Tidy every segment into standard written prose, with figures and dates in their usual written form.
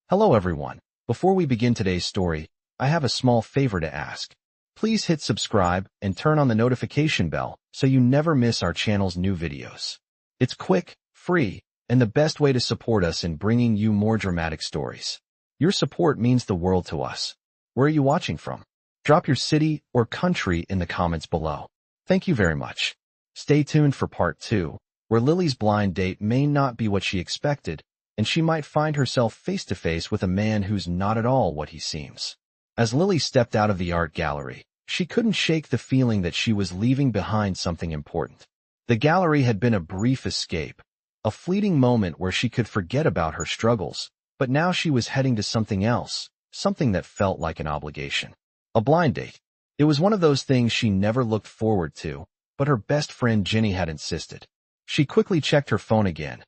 Hello everyone. Before we begin today's story, I have a small favor to ask. Please hit subscribe and turn on the notification bell so you never miss our channel's new videos. It's quick, free, and the best way to support us in bringing you more dramatic stories. Your support means the world to us. Where are you watching from? Drop your city or country in the comments below. Thank you very much. Stay tuned for part 2, where Lily's blind date may not be what she expected, and she might find herself face-to-face with a man who's not at all what he seems. As Lily stepped out of the art gallery, she couldn't shake the feeling that she was leaving behind something important. The gallery had been a brief escape, a fleeting moment where she could forget about her struggles, but now she was heading to something else, something that felt like an obligation. A blind date. It was one of those things she never looked forward to, but her best friend Ginny had insisted. She quickly checked her phone again.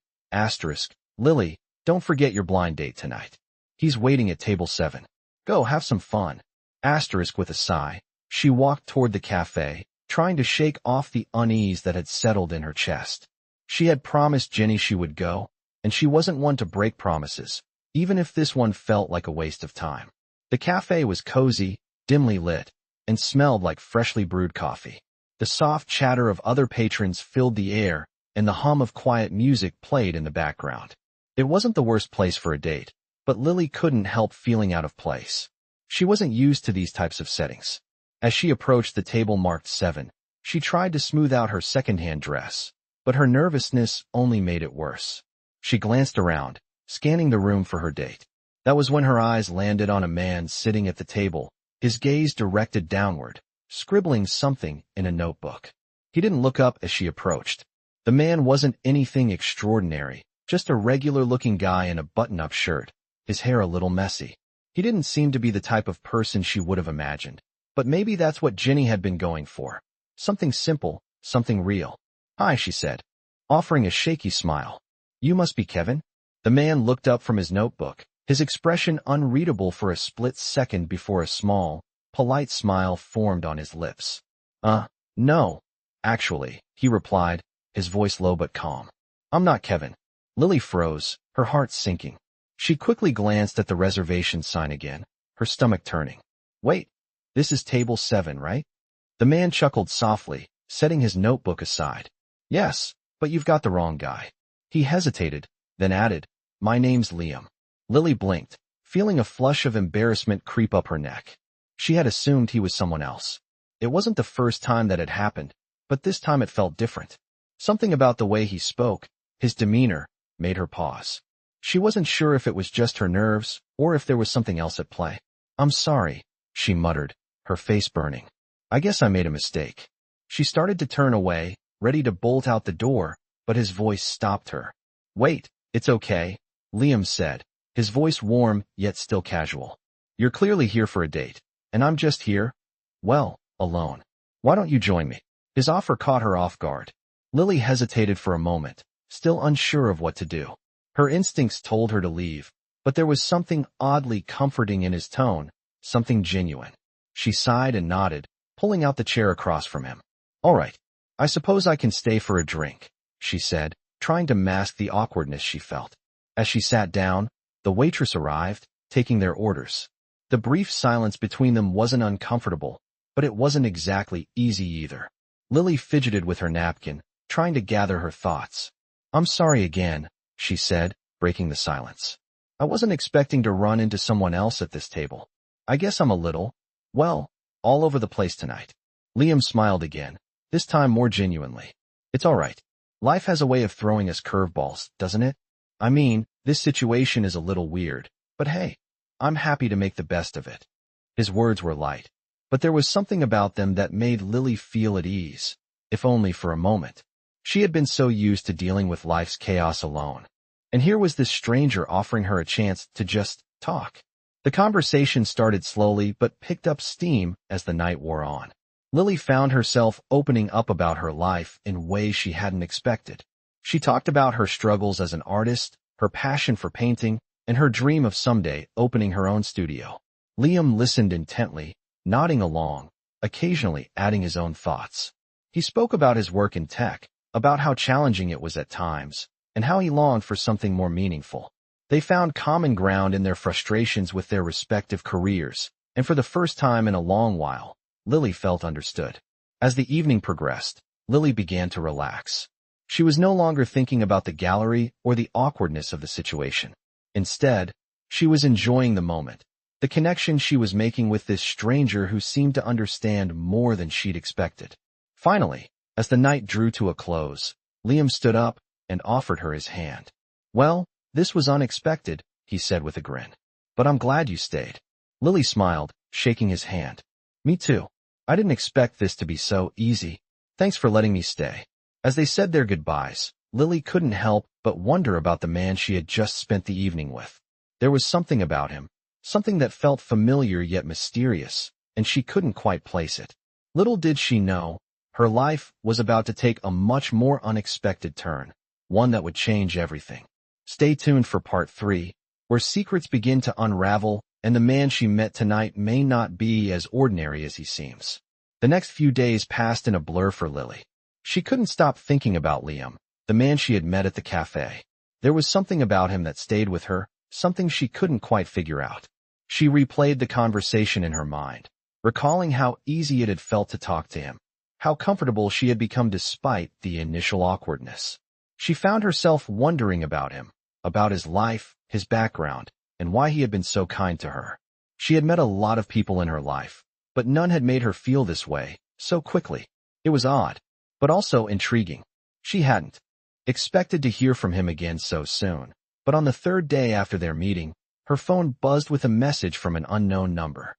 Lily, don't forget your blind date tonight. He's waiting at table 7. Go, have some fun. With a sigh, she walked toward the cafe, trying to shake off the unease that had settled in her chest. She had promised Ginny she would go, and she wasn't one to break promises, even if this one felt like a waste of time. The cafe was cozy, dimly lit, and smelled like freshly brewed coffee. The soft chatter of other patrons filled the air, and the hum of quiet music played in the background. It wasn't the worst place for a date, but Lily couldn't help feeling out of place. She wasn't used to these types of settings. As she approached the table marked 7, she tried to smooth out her secondhand dress, but her nervousness only made it worse. She glanced around, scanning the room for her date. That was when her eyes landed on a man sitting at the table, his gaze directed downward, scribbling something in a notebook. He didn't look up as she approached. The man wasn't anything extraordinary, just a regular-looking guy in a button-up shirt, his hair a little messy. He didn't seem to be the type of person she would have imagined, but maybe that's what Ginny had been going for. Something simple, something real. "Hi," she said, offering a shaky smile. "You must be Kevin?" The man looked up from his notebook, his expression unreadable for a split second before a small, polite smile formed on his lips. No. Actually," he replied, his voice low but calm. "I'm not Kevin." Lily froze, her heart sinking. She quickly glanced at the reservation sign again, her stomach turning. "Wait, this is table 7, right?" The man chuckled softly, setting his notebook aside. "Yes, but you've got the wrong guy." He hesitated, then added, "My name's Liam." Lily blinked, feeling a flush of embarrassment creep up her neck. She had assumed he was someone else. It wasn't the first time that had happened, but this time it felt different. Something about the way he spoke, his demeanor, made her pause. She wasn't sure if it was just her nerves or if there was something else at play. "I'm sorry," she muttered, her face burning. "I guess I made a mistake." She started to turn away, ready to bolt out the door, but his voice stopped her. "Wait, it's okay," Liam said, his voice warm yet still casual. "You're clearly here for a date, and I'm just here, well, alone. Why don't you join me?" His offer caught her off guard. Lily hesitated for a moment, still unsure of what to do. Her instincts told her to leave, but there was something oddly comforting in his tone, something genuine. She sighed and nodded, pulling out the chair across from him. "All right, I suppose I can stay for a drink," she said, trying to mask the awkwardness she felt. As she sat down, the waitress arrived, taking their orders. The brief silence between them wasn't uncomfortable, but it wasn't exactly easy either. Lily fidgeted with her napkin, trying to gather her thoughts. "I'm sorry again," she said, breaking the silence. "I wasn't expecting to run into someone else at this table. I guess I'm a little, well, all over the place tonight." Liam smiled again, this time more genuinely. "It's all right. Life has a way of throwing us curveballs, doesn't it? I mean, this situation is a little weird, but hey, I'm happy to make the best of it." His words were light, but there was something about them that made Lily feel at ease, if only for a moment. She had been so used to dealing with life's chaos alone. And here was this stranger offering her a chance to just talk. The conversation started slowly but picked up steam as the night wore on. Lily found herself opening up about her life in ways she hadn't expected. She talked about her struggles as an artist, her passion for painting, and her dream of someday opening her own studio. Liam listened intently, nodding along, occasionally adding his own thoughts. He spoke about his work in tech, about how challenging it was at times, and how he longed for something more meaningful. They found common ground in their frustrations with their respective careers, and for the first time in a long while, Lily felt understood. As the evening progressed, Lily began to relax. She was no longer thinking about the gallery or the awkwardness of the situation. Instead, she was enjoying the moment, the connection she was making with this stranger who seemed to understand more than she'd expected. Finally, as the night drew to a close, Liam stood up and offered her his hand. "Well, this was unexpected," he said with a grin. "But I'm glad you stayed." Lily smiled, shaking his hand. "Me too. I didn't expect this to be so easy. Thanks for letting me stay." As they said their goodbyes, Lily couldn't help but wonder about the man she had just spent the evening with. There was something about him, something that felt familiar yet mysterious, and she couldn't quite place it. Little did she know, her life was about to take a much more unexpected turn, one that would change everything. Stay tuned for part 3, where secrets begin to unravel, and the man she met tonight may not be as ordinary as he seems. The next few days passed in a blur for Lily. She couldn't stop thinking about Liam, the man she had met at the cafe. There was something about him that stayed with her, something she couldn't quite figure out. She replayed the conversation in her mind, recalling how easy it had felt to talk to him, how comfortable she had become despite the initial awkwardness. She found herself wondering about him, about his life, his background, and why he had been so kind to her. She had met a lot of people in her life, but none had made her feel this way, so quickly. It was odd, but also intriguing. She hadn't expected to hear from him again so soon, but on the third day after their meeting, her phone buzzed with a message from an unknown number.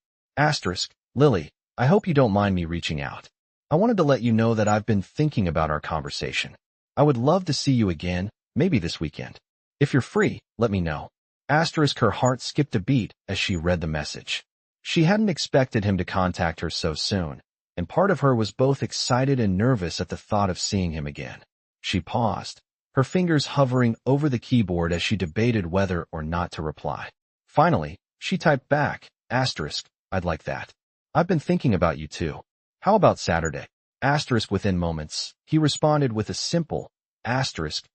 Lily, I hope you don't mind me reaching out. I wanted to let you know that I've been thinking about our conversation. I would love to see you again, maybe this weekend. If you're free, let me know. Her heart skipped a beat as she read the message. She hadn't expected him to contact her so soon, and part of her was both excited and nervous at the thought of seeing him again. She paused, her fingers hovering over the keyboard as she debated whether or not to reply. Finally, she typed back, I'd like that. I've been thinking about you too. How about Saturday? Within moments, he responded with a simple,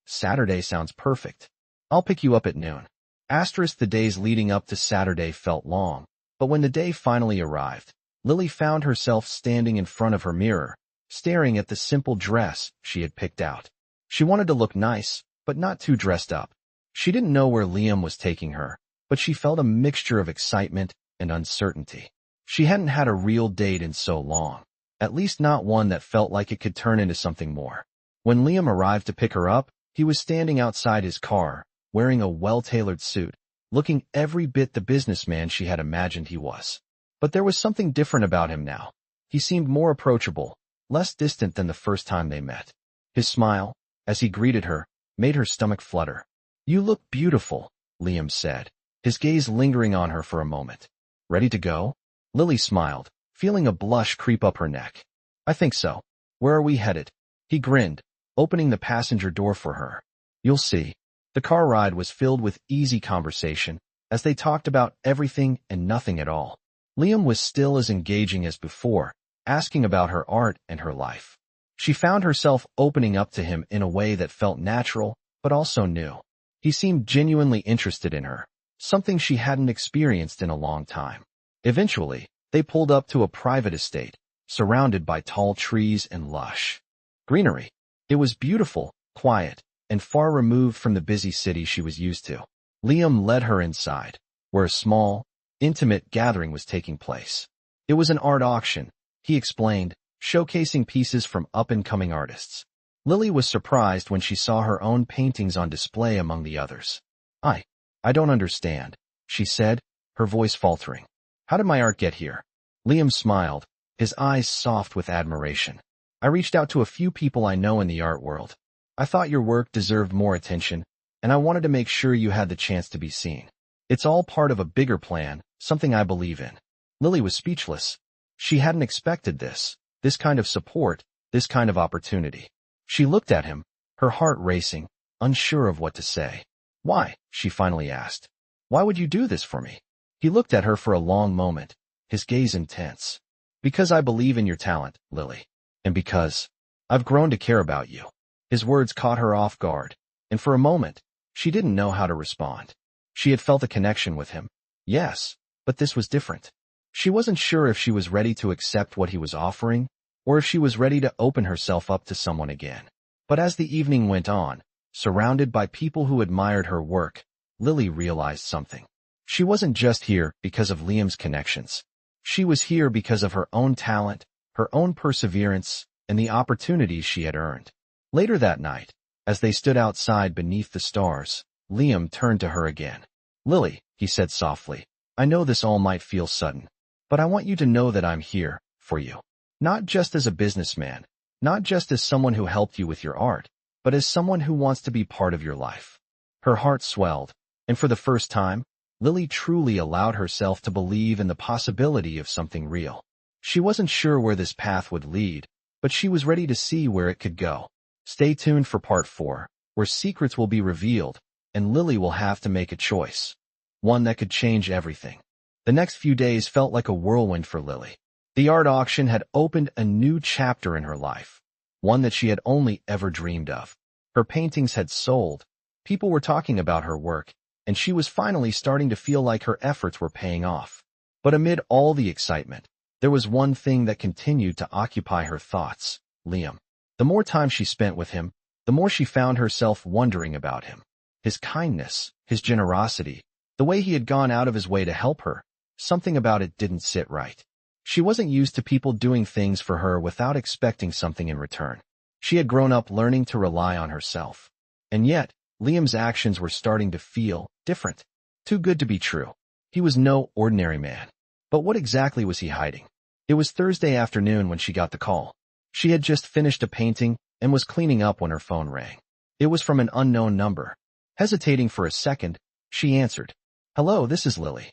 Saturday sounds perfect. I'll pick you up at noon. The days leading up to Saturday felt long, but when the day finally arrived, Lily found herself standing in front of her mirror, staring at the simple dress she had picked out. She wanted to look nice, but not too dressed up. She didn't know where Liam was taking her, but she felt a mixture of excitement and uncertainty. She hadn't had a real date in so long, at least not one that felt like it could turn into something more. When Liam arrived to pick her up, he was standing outside his car, wearing a well-tailored suit, looking every bit the businessman she had imagined he was. But there was something different about him now. He seemed more approachable, less distant than the first time they met. His smile, as he greeted her, made her stomach flutter. "You look beautiful," Liam said, his gaze lingering on her for a moment. "Ready to go?" Lily smiled, feeling a blush creep up her neck. "I think so. Where are we headed?" He grinned, opening the passenger door for her. "You'll see." The car ride was filled with easy conversation, as they talked about everything and nothing at all. Liam was still as engaging as before, asking about her art and her life. She found herself opening up to him in a way that felt natural, but also new. He seemed genuinely interested in her, something she hadn't experienced in a long time. Eventually, they pulled up to a private estate, surrounded by tall trees and lush greenery. It was beautiful, quiet, and far removed from the busy city she was used to. Liam led her inside, where a small, intimate gathering was taking place. It was an art auction, he explained, showcasing pieces from up-and-coming artists. Lily was surprised when she saw her own paintings on display among the others. I don't understand," she said, her voice faltering. "How did my art get here?" Liam smiled, his eyes soft with admiration. "I reached out to a few people I know in the art world. I thought your work deserved more attention, and I wanted to make sure you had the chance to be seen. It's all part of a bigger plan, something I believe in." Lily was speechless. She hadn't expected this kind of support, this kind of opportunity. She looked at him, her heart racing, unsure of what to say. "Why?" she finally asked. "Why would you do this for me?" He looked at her for a long moment, his gaze intense. "Because I believe in your talent, Lily. And because I've grown to care about you." His words caught her off guard, and for a moment, she didn't know how to respond. She had felt a connection with him. Yes, but this was different. She wasn't sure if she was ready to accept what he was offering, or if she was ready to open herself up to someone again. But as the evening went on, surrounded by people who admired her work, Lily realized something. She wasn't just here because of Liam's connections. She was here because of her own talent, her own perseverance, and the opportunities she had earned. Later that night, as they stood outside beneath the stars, Liam turned to her again. "Lily," he said softly, "I know this all might feel sudden, but I want you to know that I'm here, for you. Not just as a businessman, not just as someone who helped you with your art, but as someone who wants to be part of your life." Her heart swelled, and for the first time, Lily truly allowed herself to believe in the possibility of something real. She wasn't sure where this path would lead, but she was ready to see where it could go. Stay tuned for part 4, where secrets will be revealed, and Lily will have to make a choice. One that could change everything. The next few days felt like a whirlwind for Lily. The art auction had opened a new chapter in her life, one that she had only ever dreamed of. Her paintings had sold, people were talking about her work, and she was finally starting to feel like her efforts were paying off. But amid all the excitement, there was one thing that continued to occupy her thoughts: Liam. The more time she spent with him, the more she found herself wondering about him. His kindness, his generosity, the way he had gone out of his way to help her, something about it didn't sit right. She wasn't used to people doing things for her without expecting something in return. She had grown up learning to rely on herself. And yet, Liam's actions were starting to feel different. Too good to be true. He was no ordinary man. But what exactly was he hiding? It was Thursday afternoon when she got the call. She had just finished a painting and was cleaning up when her phone rang. It was from an unknown number. Hesitating for a second, she answered. "Hello, this is Lily."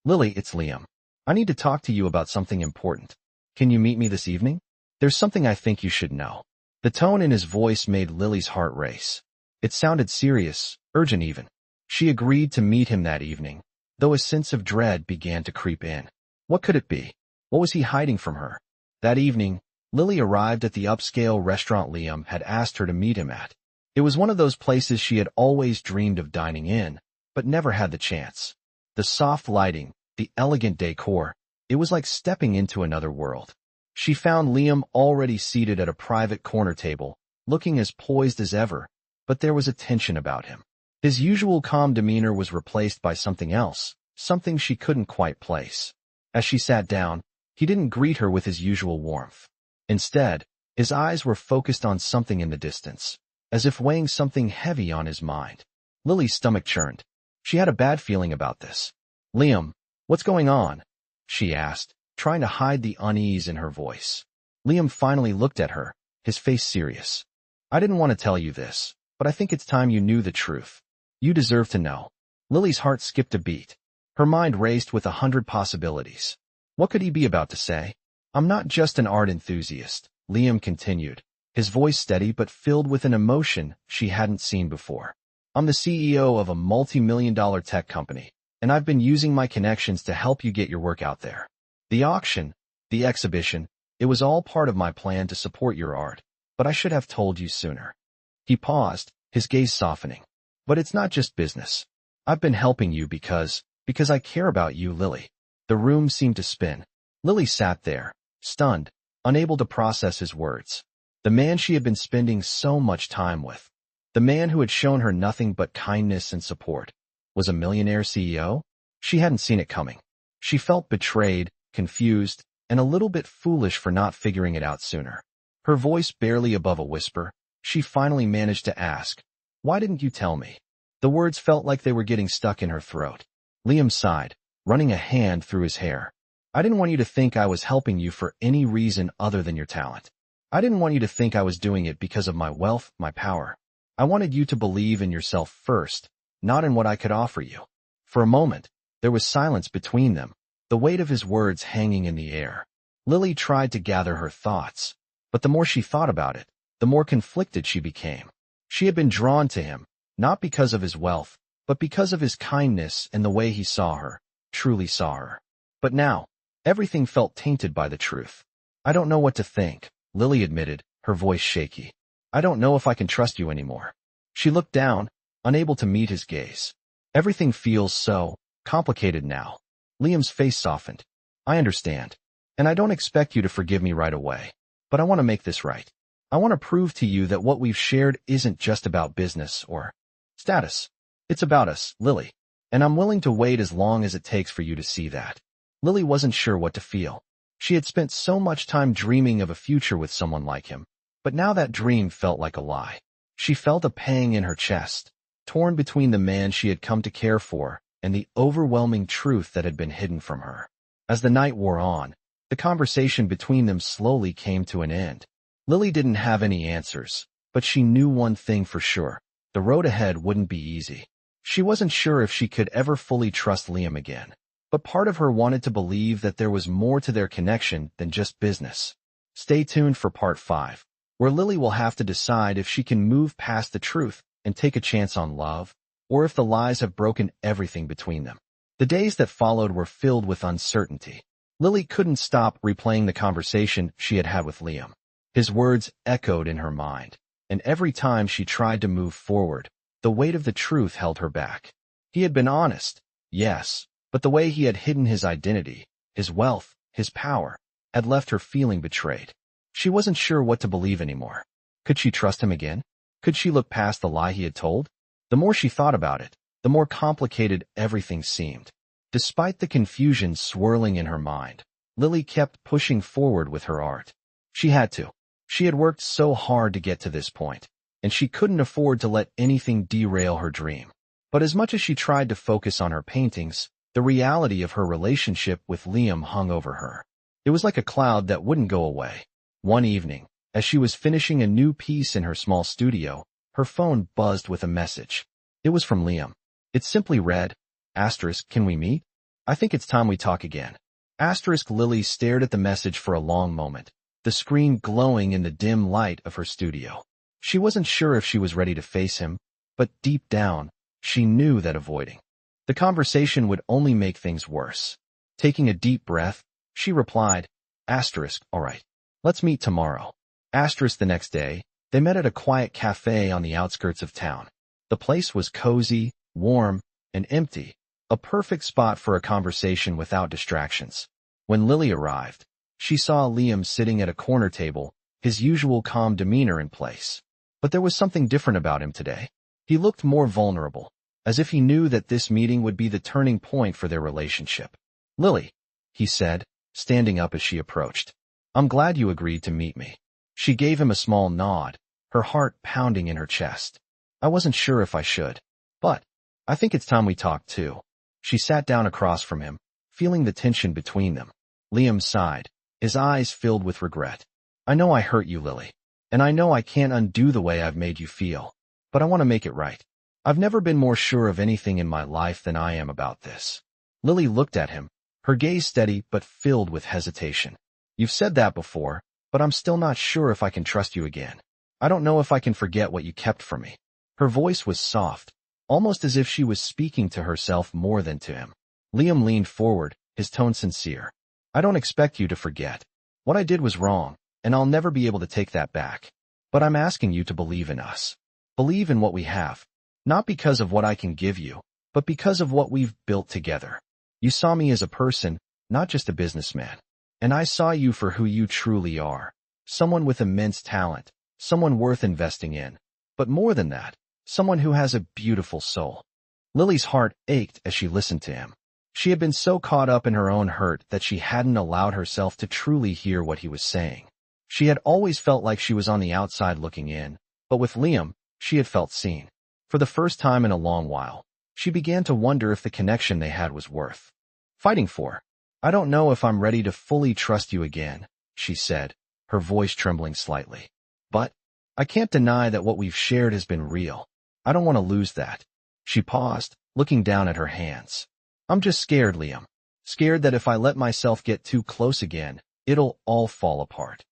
"Lily, it's Liam. I need to talk to you about something important. Can you meet me this evening? There's something I think you should know." The tone in his voice made Lily's heart race. It sounded serious, urgent even. She agreed to meet him that evening, though a sense of dread began to creep in. What could it be? What was he hiding from her? That evening, Lily arrived at the upscale restaurant Liam had asked her to meet him at. It was one of those places she had always dreamed of dining in, but never had the chance. The soft lighting, the elegant decor, it was like stepping into another world. She found Liam already seated at a private corner table, looking as poised as ever, but there was a tension about him. His usual calm demeanor was replaced by something else, something she couldn't quite place. As she sat down, he didn't greet her with his usual warmth. Instead, his eyes were focused on something in the distance, as if weighing something heavy on his mind. Lily's stomach churned. She had a bad feeling about this. "Liam, what's going on?" she asked, trying to hide the unease in her voice. Liam finally looked at her, his face serious. "I didn't want to tell you this, but I think it's time you knew the truth. You deserve to know." Lily's heart skipped a beat. Her mind raced with 100 possibilities. What could he be about to say? "I'm not just an art enthusiast," Liam continued, his voice steady but filled with an emotion she hadn't seen before. "I'm the CEO of a multi-million-dollar tech company, and I've been using my connections to help you get your work out there. The auction, the exhibition, it was all part of my plan to support your art, but I should have told you sooner." He paused, his gaze softening. "But it's not just business. I've been helping you because I care about you, Lily." The room seemed to spin. Lily sat there, stunned, unable to process his words. The man she had been spending so much time with, the man who had shown her nothing but kindness and support, was a millionaire CEO? She hadn't seen it coming. She felt betrayed, confused, and a little bit foolish for not figuring it out sooner. Her voice barely above a whisper, she finally managed to ask, "Why didn't you tell me?" The words felt like they were getting stuck in her throat. Liam sighed, running a hand through his hair. "I didn't want you to think I was helping you for any reason other than your talent. I didn't want you to think I was doing it because of my wealth, my power. I wanted you to believe in yourself first, not in what I could offer you." For a moment, there was silence between them, the weight of his words hanging in the air. Lily tried to gather her thoughts, but the more she thought about it, the more conflicted she became. She had been drawn to him, not because of his wealth, but because of his kindness and the way he saw her, truly saw her. But now, everything felt tainted by the truth. "I don't know what to think," Lily admitted, her voice shaky. "I don't know if I can trust you anymore." She looked down, unable to meet his gaze. Everything feels so complicated now. Liam's face softened. I understand. And I don't expect you to forgive me right away. But I want to make this right. I want to prove to you that what we've shared isn't just about business or status. It's about us, Lily. And I'm willing to wait as long as it takes for you to see that. Lily wasn't sure what to feel. She had spent so much time dreaming of a future with someone like him. But now that dream felt like a lie. She felt a pang in her chest, torn between the man she had come to care for and the overwhelming truth that had been hidden from her. As the night wore on, the conversation between them slowly came to an end. Lily didn't have any answers, but she knew one thing for sure. The road ahead wouldn't be easy. She wasn't sure if she could ever fully trust Liam again, but part of her wanted to believe that there was more to their connection than just business. Stay tuned for part 5, where Lily will have to decide if she can move past the truth and take a chance on love, or if the lies have broken everything between them. The days that followed were filled with uncertainty. Lily couldn't stop replaying the conversation she had had with Liam. His words echoed in her mind, and every time she tried to move forward, the weight of the truth held her back. He had been honest, yes, but the way he had hidden his identity, his wealth, his power, had left her feeling betrayed. She wasn't sure what to believe anymore. Could she trust him again? Could she look past the lie he had told? The more she thought about it, the more complicated everything seemed. Despite the confusion swirling in her mind, Lily kept pushing forward with her art. She had to. She had worked so hard to get to this point, and she couldn't afford to let anything derail her dream. But as much as she tried to focus on her paintings, the reality of her relationship with Liam hung over her. It was like a cloud that wouldn't go away. One evening, as she was finishing a new piece in her small studio, her phone buzzed with a message. It was from Liam. It simply read, "Can we meet? I think it's time we talk again." Lily stared at the message for a long moment, the screen glowing in the dim light of her studio. She wasn't sure if she was ready to face him, but deep down, she knew that avoiding the conversation would only make things worse. Taking a deep breath, she replied, "All right. Let's meet tomorrow." The next day, they met at a quiet cafe on the outskirts of town. The place was cozy, warm, and empty, a perfect spot for a conversation without distractions. When Lily arrived, she saw Liam sitting at a corner table, his usual calm demeanor in place. But there was something different about him today. He looked more vulnerable, as if he knew that this meeting would be the turning point for their relationship. "Lily," he said, standing up as she approached. "I'm glad you agreed to meet me." She gave him a small nod, her heart pounding in her chest. "I wasn't sure if I should, but I think it's time we talked too." She sat down across from him, feeling the tension between them. Liam sighed, his eyes filled with regret. "I know I hurt you, Lily, and I know I can't undo the way I've made you feel, but I want to make it right. I've never been more sure of anything in my life than I am about this." Lily looked at him, her gaze steady but filled with hesitation. "You've said that before, but I'm still not sure if I can trust you again. I don't know if I can forget what you kept from me." Her voice was soft, almost as if she was speaking to herself more than to him. Liam leaned forward, his tone sincere. "I don't expect you to forget. What I did was wrong, and I'll never be able to take that back. But I'm asking you to believe in us. Believe in what we have. Not because of what I can give you, but because of what we've built together. You saw me as a person, not just a businessman. And I saw you for who you truly are. Someone with immense talent, someone worth investing in. But more than that, someone who has a beautiful soul." Lily's heart ached as she listened to him. She had been so caught up in her own hurt that she hadn't allowed herself to truly hear what he was saying. She had always felt like she was on the outside looking in, but with Liam, she had felt seen. For the first time in a long while, she began to wonder if the connection they had was worth fighting for. "I don't know if I'm ready to fully trust you again," she said, her voice trembling slightly. "But I can't deny that what we've shared has been real. I don't want to lose that." She paused, looking down at her hands. "I'm just scared, Liam. Scared that if I let myself get too close again, it'll all fall apart."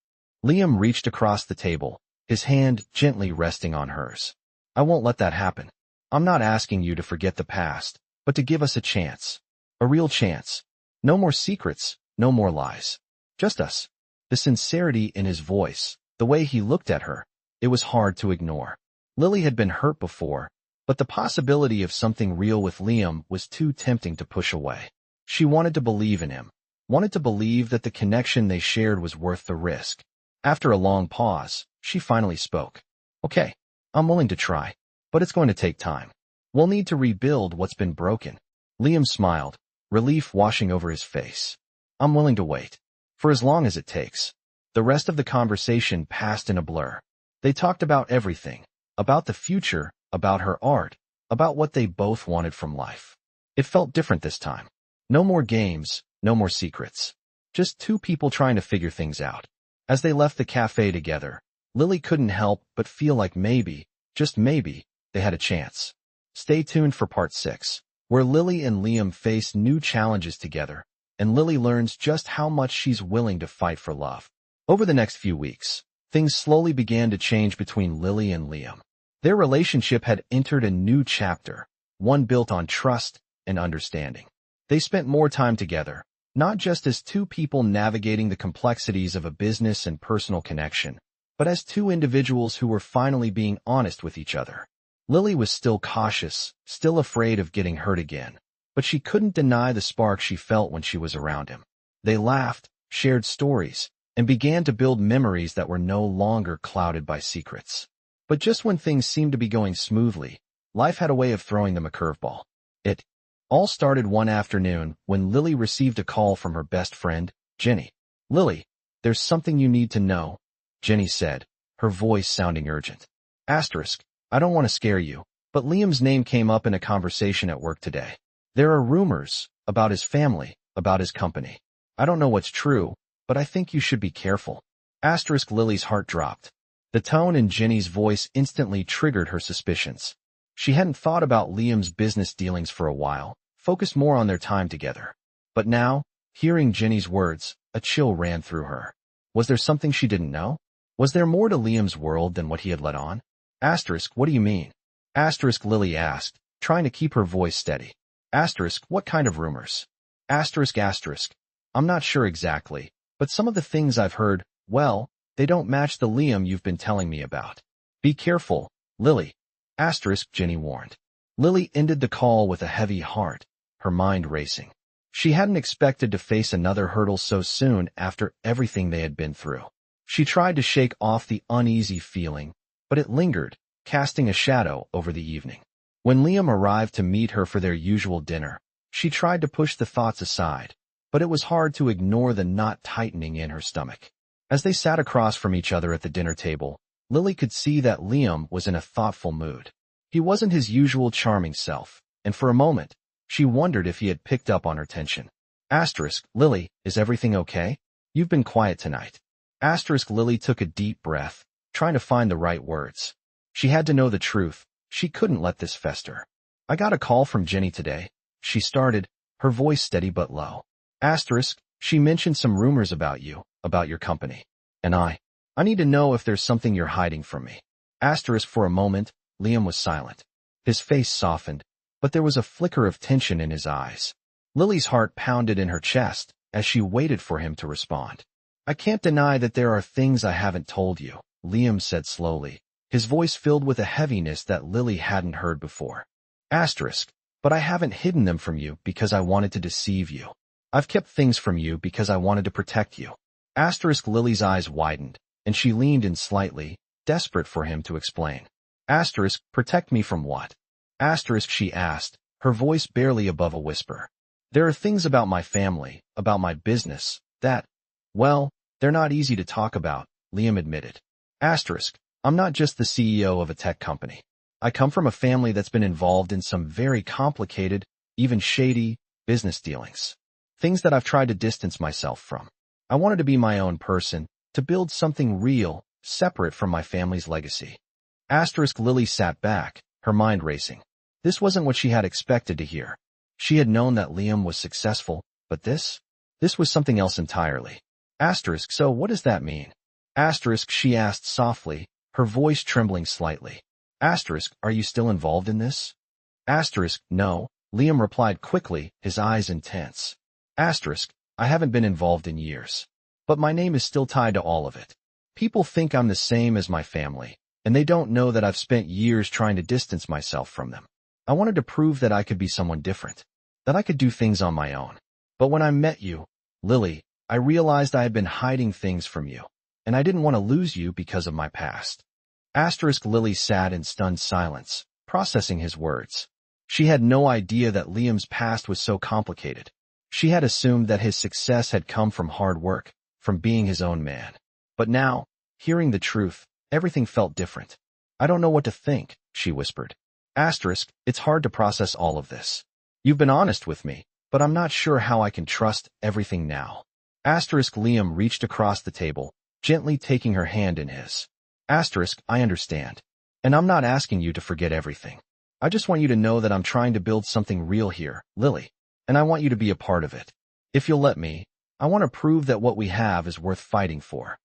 Liam reached across the table, his hand gently resting on hers. "I won't let that happen. I'm not asking you to forget the past, but to give us a chance. A real chance. No more secrets, no more lies. Just us." The sincerity in his voice, the way he looked at her, it was hard to ignore. Lily had been hurt before, But the possibility of something real with Liam was too tempting to push away. She wanted to believe in him, wanted to believe that the connection they shared was worth the risk. After a long pause, she finally spoke. Okay, I'm willing to try, but it's going to take time. We'll need to rebuild what's been broken. Liam smiled, relief washing over his face. I'm willing to wait. For as long as it takes. The rest of the conversation passed in a blur. They talked about everything. About the future, about her art, about what they both wanted from life. It felt different this time. No more games, no more secrets. Just two people trying to figure things out. As they left the cafe together, Lily couldn't help but feel like maybe, just maybe, they had a chance. Stay tuned for part 6, where Lily and Liam face new challenges together, and Lily learns just how much she's willing to fight for love. Over the next few weeks, things slowly began to change between Lily and Liam. Their relationship had entered a new chapter, one built on trust and understanding. They spent more time together, not just as two people navigating the complexities of a business and personal connection, but as two individuals who were finally being honest with each other. Lily was still cautious, still afraid of getting hurt again, but she couldn't deny the spark she felt when she was around him. They laughed, shared stories, and began to build memories that were no longer clouded by secrets. But just when things seemed to be going smoothly, life had a way of throwing them a curveball. It all started one afternoon when Lily received a call from her best friend, Jenny. Lily, there's something you need to know, Jenny said, her voice sounding urgent. I don't want to scare you, but Liam's name came up in a conversation at work today. There are rumors about his family, about his company. I don't know what's true, but I think you should be careful. Lily's heart dropped. The tone in Jenny's voice instantly triggered her suspicions. She hadn't thought about Liam's business dealings for a while, focused more on their time together. But now, hearing Jenny's words, a chill ran through her. Was there something she didn't know? Was there more to Liam's world than what he had let on? What do you mean? Lily asked, trying to keep her voice steady. What kind of rumors? I'm not sure exactly, but some of the things I've heard, well, they don't match the Liam you've been telling me about. Be careful, Lily. Jenny warned. Lily ended the call with a heavy heart, her mind racing. She hadn't expected to face another hurdle so soon after everything they had been through. She tried to shake off the uneasy feeling, but it lingered, casting a shadow over the evening. When Liam arrived to meet her for their usual dinner, she tried to push the thoughts aside, but it was hard to ignore the knot tightening in her stomach. As they sat across from each other at the dinner table, Lily could see that Liam was in a thoughtful mood. He wasn't his usual charming self, and for a moment, she wondered if he had picked up on her tension. Lily, is everything okay? You've been quiet tonight. Lily took a deep breath, trying to find the right words. She had to know the truth. She couldn't let this fester. I got a call from Jenny today. She started, her voice steady but low. She mentioned some rumors about you, about your company. And I need to know if there's something you're hiding from me. For a moment, Liam was silent. His face softened, but there was a flicker of tension in his eyes. Lily's heart pounded in her chest as she waited for him to respond. I can't deny that there are things I haven't told you, Liam said slowly, his voice filled with a heaviness that Lily hadn't heard before. But I haven't hidden them from you because I wanted to deceive you. I've kept things from you because I wanted to protect you. Lily's eyes widened, and she leaned in slightly, desperate for him to explain. Protect me from what? She asked, her voice barely above a whisper. There are things about my family, about my business, that, well, they're not easy to talk about, Liam admitted. I'm not just the CEO of a tech company. I come from a family that's been involved in some very complicated, even shady, business dealings. Things that I've tried to distance myself from. I wanted to be my own person, to build something real, separate from my family's legacy. Lily sat back, her mind racing. This wasn't what she had expected to hear. She had known that Liam was successful, but this was something else entirely. So what does that mean? She asked softly, her voice trembling slightly. Are you still involved in this? No, Liam replied quickly, his eyes intense. I haven't been involved in years. But my name is still tied to all of it. People think I'm the same as my family, and they don't know that I've spent years trying to distance myself from them. I wanted to prove that I could be someone different, that I could do things on my own. But when I met you, Lily, I realized I had been hiding things from you, and I didn't want to lose you because of my past. Lily sat in stunned silence, processing his words. She had no idea that Liam's past was so complicated. She had assumed that his success had come from hard work, from being his own man. But now, hearing the truth, everything felt different. I don't know what to think, she whispered. It's hard to process all of this. You've been honest with me, but I'm not sure how I can trust everything now. Liam reached across the table, gently taking her hand in his. I understand. And I'm not asking you to forget everything. I just want you to know that I'm trying to build something real here, Lily. And I want you to be a part of it. If you'll let me, I want to prove that what we have is worth fighting for.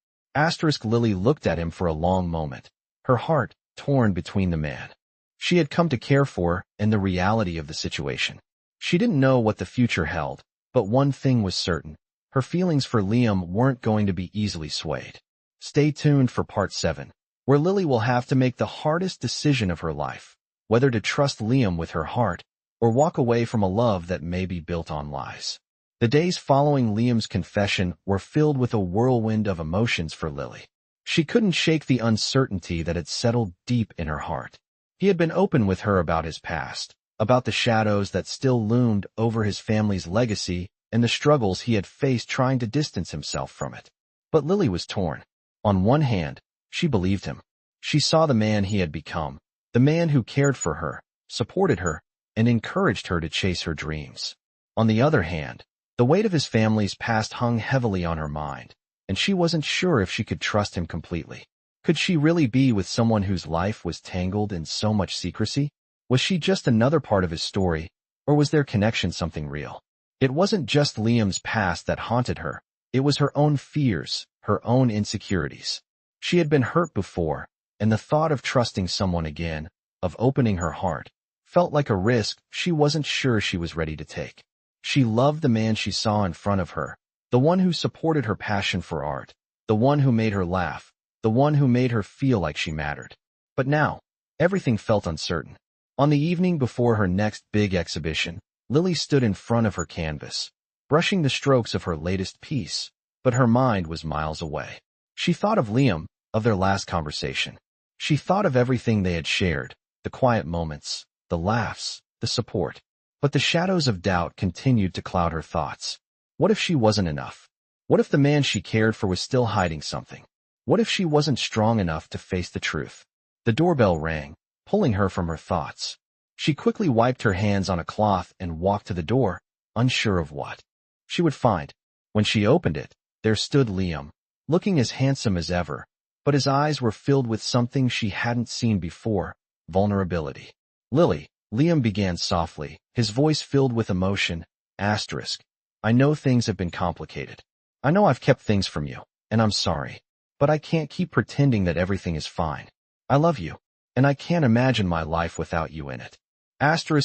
Lily looked at him for a long moment, her heart torn between the man she had come to care for and the reality of the situation. She didn't know what the future held, but one thing was certain. Her feelings for Liam weren't going to be easily swayed. Stay tuned for part 7, where Lily will have to make the hardest decision of her life, whether to trust Liam with her heart or walk away from a love that may be built on lies. The days following Liam's confession were filled with a whirlwind of emotions for Lily. She couldn't shake the uncertainty that had settled deep in her heart. He had been open with her about his past, about the shadows that still loomed over his family's legacy and the struggles he had faced trying to distance himself from it. But Lily was torn. On one hand, she believed him. She saw the man he had become, the man who cared for her, supported her, and encouraged her to chase her dreams. On the other hand, the weight of his family's past hung heavily on her mind, and she wasn't sure if she could trust him completely. Could she really be with someone whose life was tangled in so much secrecy? Was she just another part of his story, or was their connection something real? It wasn't just Liam's past that haunted her. It was her own fears, her own insecurities. She had been hurt before, and the thought of trusting someone again, of opening her heart, felt like a risk she wasn't sure she was ready to take. She loved the man she saw in front of her, the one who supported her passion for art, the one who made her laugh, the one who made her feel like she mattered. But now, everything felt uncertain. On the evening before her next big exhibition, Lily stood in front of her canvas, brushing the strokes of her latest piece, but her mind was miles away. She thought of Liam, of their last conversation. She thought of everything they had shared, the quiet moments, the laughs, the support. But the shadows of doubt continued to cloud her thoughts. What if she wasn't enough? What if the man she cared for was still hiding something? What if she wasn't strong enough to face the truth? The doorbell rang, pulling her from her thoughts. She quickly wiped her hands on a cloth and walked to the door, unsure of what she would find. When she opened it, there stood Liam, looking as handsome as ever, but his eyes were filled with something she hadn't seen before, vulnerability. Lily, Liam began softly, his voice filled with emotion. I know things have been complicated. I know I've kept things from you, and I'm sorry. But I can't keep pretending that everything is fine. I love you, and I can't imagine my life without you in it.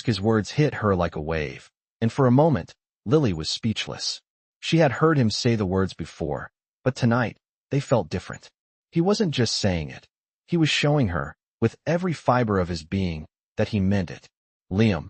His words hit her like a wave, and for a moment, Lily was speechless. She had heard him say the words before, but tonight, they felt different. He wasn't just saying it. He was showing her, with every fiber of his being, that he meant it. Liam,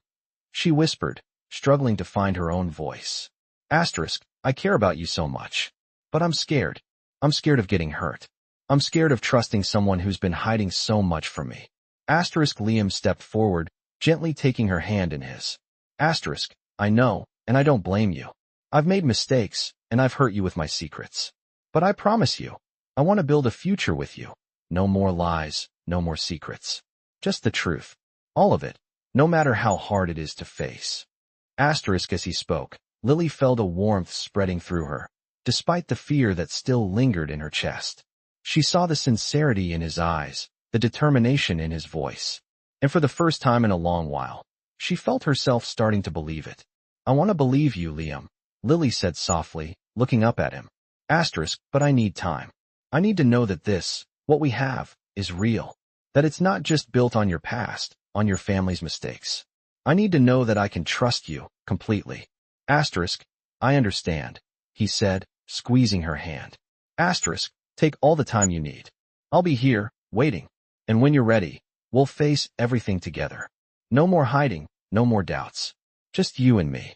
she whispered, struggling to find her own voice. I care about you so much. But I'm scared. I'm scared of getting hurt. I'm scared of trusting someone who's been hiding so much from me. Liam stepped forward, gently taking her hand in his. I know, and I don't blame you. I've made mistakes, and I've hurt you with my secrets. But I promise you, I want to build a future with you. No more lies, no more secrets. Just the truth. All of it, no matter how hard it is to face. As he spoke, Lily felt a warmth spreading through her, despite the fear that still lingered in her chest. She saw the sincerity in his eyes, the determination in his voice. And for the first time in a long while, she felt herself starting to believe it. I want to believe you, Liam, Lily said softly, looking up at him. But I need time. I need to know that this, what we have, is real. That it's not just built on your past, on your family's mistakes. I need to know that I can trust you, completely. I understand, he said, squeezing her hand. Take all the time you need. I'll be here, waiting. And when you're ready, we'll face everything together. No more hiding, no more doubts. Just you and me.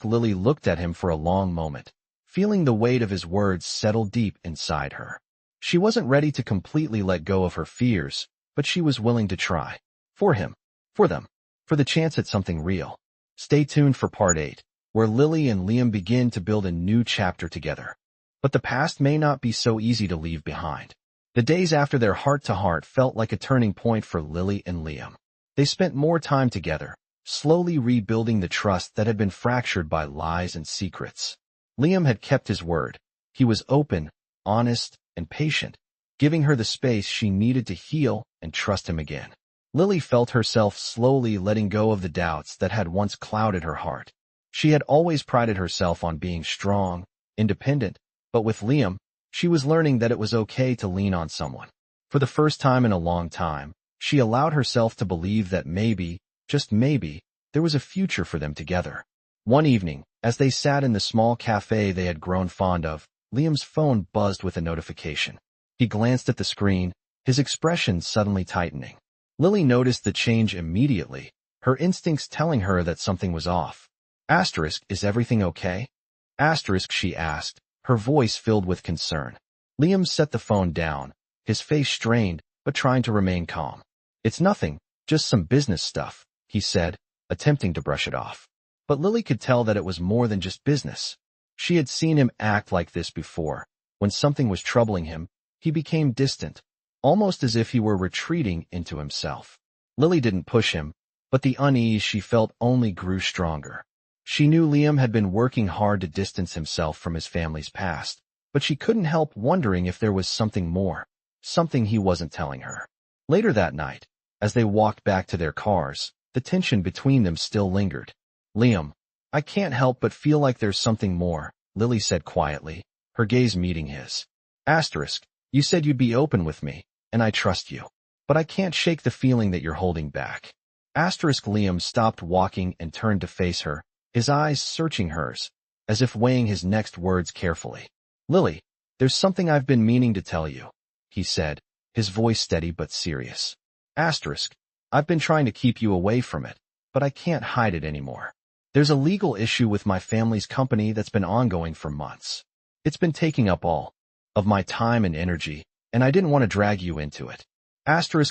Lily looked at him for a long moment, feeling the weight of his words settle deep inside her. She wasn't ready to completely let go of her fears, but she was willing to try. For him. For them. For the chance at something real. Stay tuned for part 8, where Lily and Liam begin to build a new chapter together. But the past may not be so easy to leave behind. The days after their heart-to-heart felt like a turning point for Lily and Liam. They spent more time together, slowly rebuilding the trust that had been fractured by lies and secrets. Liam had kept his word. He was open, honest, and patient, giving her the space she needed to heal and trust him again. Lily felt herself slowly letting go of the doubts that had once clouded her heart. She had always prided herself on being strong, independent, but with Liam, she was learning that it was okay to lean on someone. For the first time in a long time, she allowed herself to believe that maybe, just maybe, there was a future for them together. One evening, as they sat in the small cafe they had grown fond of, Liam's phone buzzed with a notification. He glanced at the screen, his expression suddenly tightening. Lily noticed the change immediately, her instincts telling her that something was off. Is everything okay? She asked, her voice filled with concern. Liam set the phone down, his face strained, but trying to remain calm. It's nothing, just some business stuff, he said, attempting to brush it off. But Lily could tell that it was more than just business. She had seen him act like this before. When something was troubling him, he became distant, almost as if he were retreating into himself. Lily didn't push him, but the unease she felt only grew stronger. She knew Liam had been working hard to distance himself from his family's past, but she couldn't help wondering if there was something more, something he wasn't telling her. Later that night, as they walked back to their cars, the tension between them still lingered. Liam, I can't help but feel like there's something more, Lily said quietly, her gaze meeting his. You said you'd be open with me, and I trust you. But I can't shake the feeling that you're holding back. Liam stopped walking and turned to face her, his eyes searching hers, as if weighing his next words carefully. Lily, there's something I've been meaning to tell you, he said, his voice steady but serious. I've been trying to keep you away from it, but I can't hide it anymore. There's a legal issue with my family's company that's been ongoing for months. It's been taking up all of my time and energy, and I didn't want to drag you into it.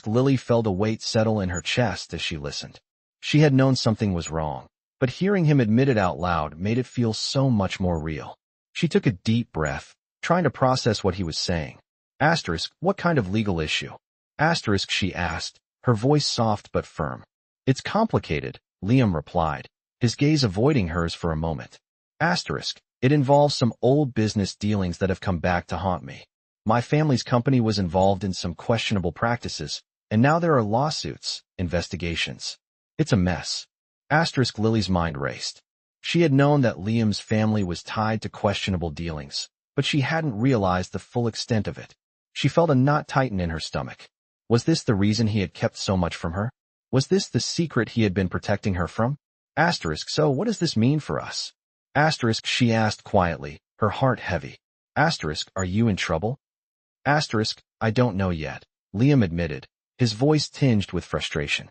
Lily felt a weight settle in her chest as she listened. She had known something was wrong, but hearing him admit it out loud made it feel so much more real. She took a deep breath, trying to process what he was saying. What kind of legal issue? She asked, her voice soft but firm. It's complicated, Liam replied, his gaze avoiding hers for a moment. It involves some old business dealings that have come back to haunt me. My family's company was involved in some questionable practices, and now there are lawsuits, investigations. It's a mess. Lily's mind raced. She had known that Liam's family was tied to questionable dealings, but she hadn't realized the full extent of it. She felt a knot tighten in her stomach. Was this the reason he had kept so much from her? Was this the secret he had been protecting her from? So what does this mean for us? She asked quietly, her heart heavy. Are you in trouble? I don't know yet, Liam admitted, his voice tinged with frustration.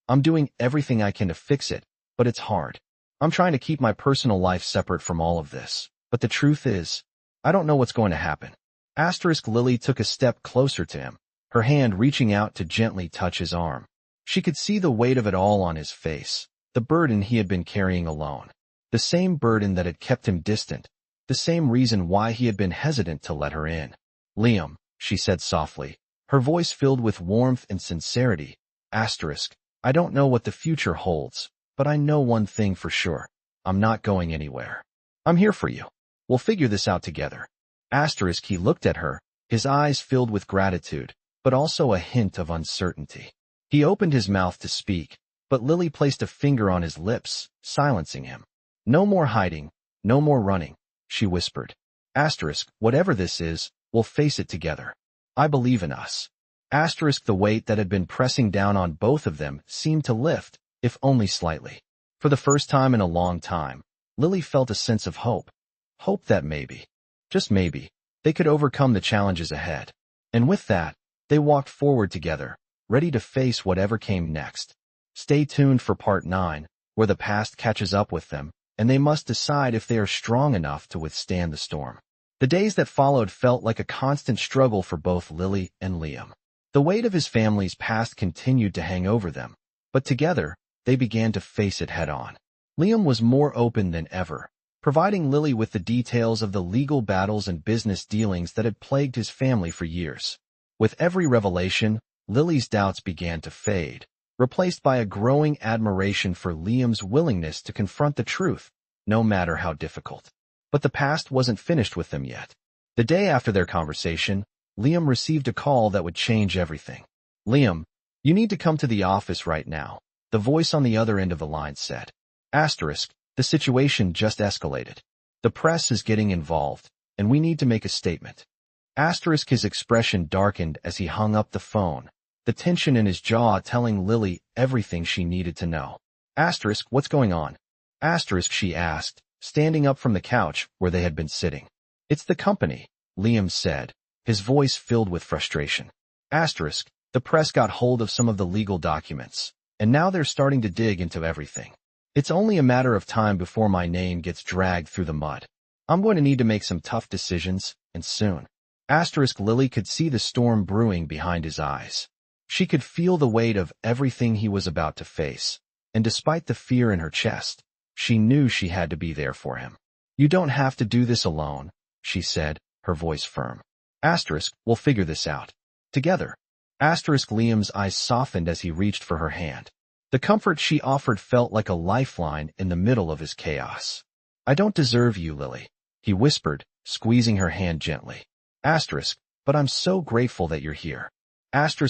I'm doing everything I can to fix it, but it's hard. I'm trying to keep my personal life separate from all of this, but the truth is, I don't know what's going to happen. Lily took a step closer to him, her hand reaching out to gently touch his arm. She could see the weight of it all on his face, the burden he had been carrying alone. The same burden that had kept him distant, the same reason why he had been hesitant to let her in. Liam, she said softly, her voice filled with warmth and sincerity. I don't know what the future holds, but I know one thing for sure. I'm not going anywhere. I'm here for you. We'll figure this out together. He looked at her, his eyes filled with gratitude, but also a hint of uncertainty. He opened his mouth to speak, but Lily placed a finger on his lips, silencing him. No more hiding, no more running, she whispered. Whatever this is, we'll face it together. I believe in us. The weight that had been pressing down on both of them seemed to lift, if only slightly. For the first time in a long time, Lily felt a sense of hope. Hope that maybe, just maybe, they could overcome the challenges ahead. And with that, They walked forward together, ready to face whatever came next. Stay tuned for part 9, where the past catches up with them, and they must decide if they are strong enough to withstand the storm. The days that followed felt like a constant struggle for both Lily and Liam. The weight of his family's past continued to hang over them, but together, they began to face it head-on. Liam was more open than ever, providing Lily with the details of the legal battles and business dealings that had plagued his family for years. With every revelation, Lily's doubts began to fade, replaced by a growing admiration for Liam's willingness to confront the truth, no matter how difficult. But the past wasn't finished with them yet. The day after their conversation, Liam received a call that would change everything. "Liam, you need to come to the office right now," the voice on the other end of the line said. The situation just escalated. The press is getting involved, and we need to make a statement. His expression darkened as he hung up the phone, the tension in his jaw telling Lily everything she needed to know. What's going on? She asked, standing up from the couch where they had been sitting. "It's the company," Liam said, his voice filled with frustration. The press got hold of some of the legal documents, and now they're starting to dig into everything. It's only a matter of time before my name gets dragged through the mud. I'm going to need to make some tough decisions, and soon. Lily could see the storm brewing behind his eyes. She could feel the weight of everything he was about to face, and despite the fear in her chest, she knew she had to be there for him. "You don't have to do this alone," she said, her voice firm. "We'll figure this out. Together." Liam's eyes softened as he reached for her hand. The comfort she offered felt like a lifeline in the middle of his chaos. "I don't deserve you, Lily," he whispered, squeezing her hand gently. But I'm so grateful that you're here."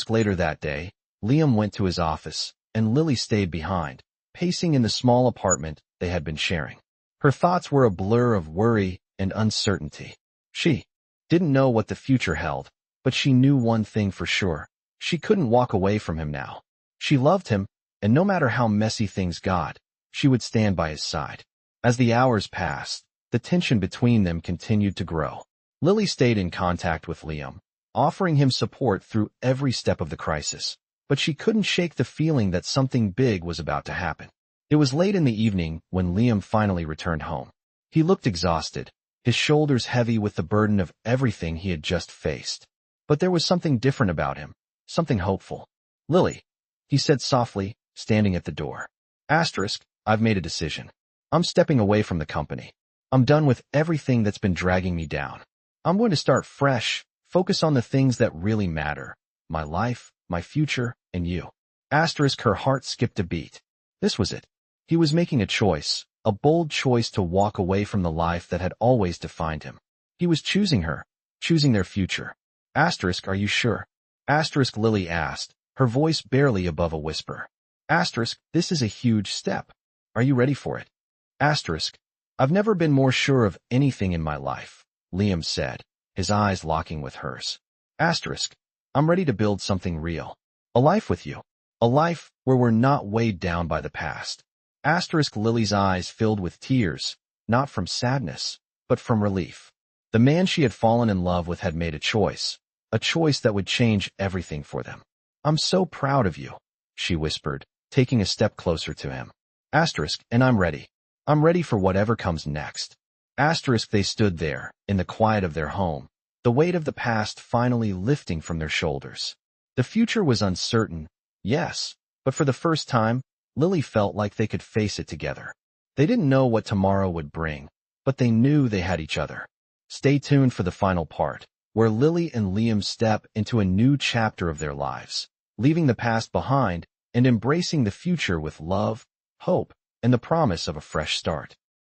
Later that day, Liam went to his office, and Lily stayed behind, pacing in the small apartment they had been sharing. Her thoughts were a blur of worry and uncertainty. She didn't know what the future held, but she knew one thing for sure. She couldn't walk away from him now. She loved him, and no matter how messy things got, she would stand by his side. As the hours passed, the tension between them continued to grow. Lily stayed in contact with Liam, offering him support through every step of the crisis, but she couldn't shake the feeling that something big was about to happen. It was late in the evening when Liam finally returned home. He looked exhausted, his shoulders heavy with the burden of everything he had just faced. But there was something different about him, something hopeful. "Lily," he said softly, standing at the door. I've made a decision. I'm stepping away from the company. I'm done with everything that's been dragging me down. I'm going to start fresh, focus on the things that really matter. My life, my future, and you." Her heart skipped a beat. This was it. He was making a choice, a bold choice to walk away from the life that had always defined him. He was choosing her, choosing their future. "Are you sure?" Lily asked, her voice barely above a whisper. This is a huge step. Are you ready for it?" I've never been more sure of anything in my life," Liam said, his eyes locking with hers. I'm ready to build something real. A life with you. A life where we're not weighed down by the past. Lily's eyes filled with tears, not from sadness, but from relief. The man she had fallen in love with had made a choice that would change everything for them. "I'm so proud of you," she whispered, taking a step closer to him. And I'm ready. I'm ready for whatever comes next. They stood there, in the quiet of their home, the weight of the past finally lifting from their shoulders. The future was uncertain, yes, but for the first time, Lily felt like they could face it together. They didn't know what tomorrow would bring, but they knew they had each other. Stay tuned for the final part, where Lily and Liam step into a new chapter of their lives, leaving the past behind and embracing the future with love, hope, and the promise of a fresh start.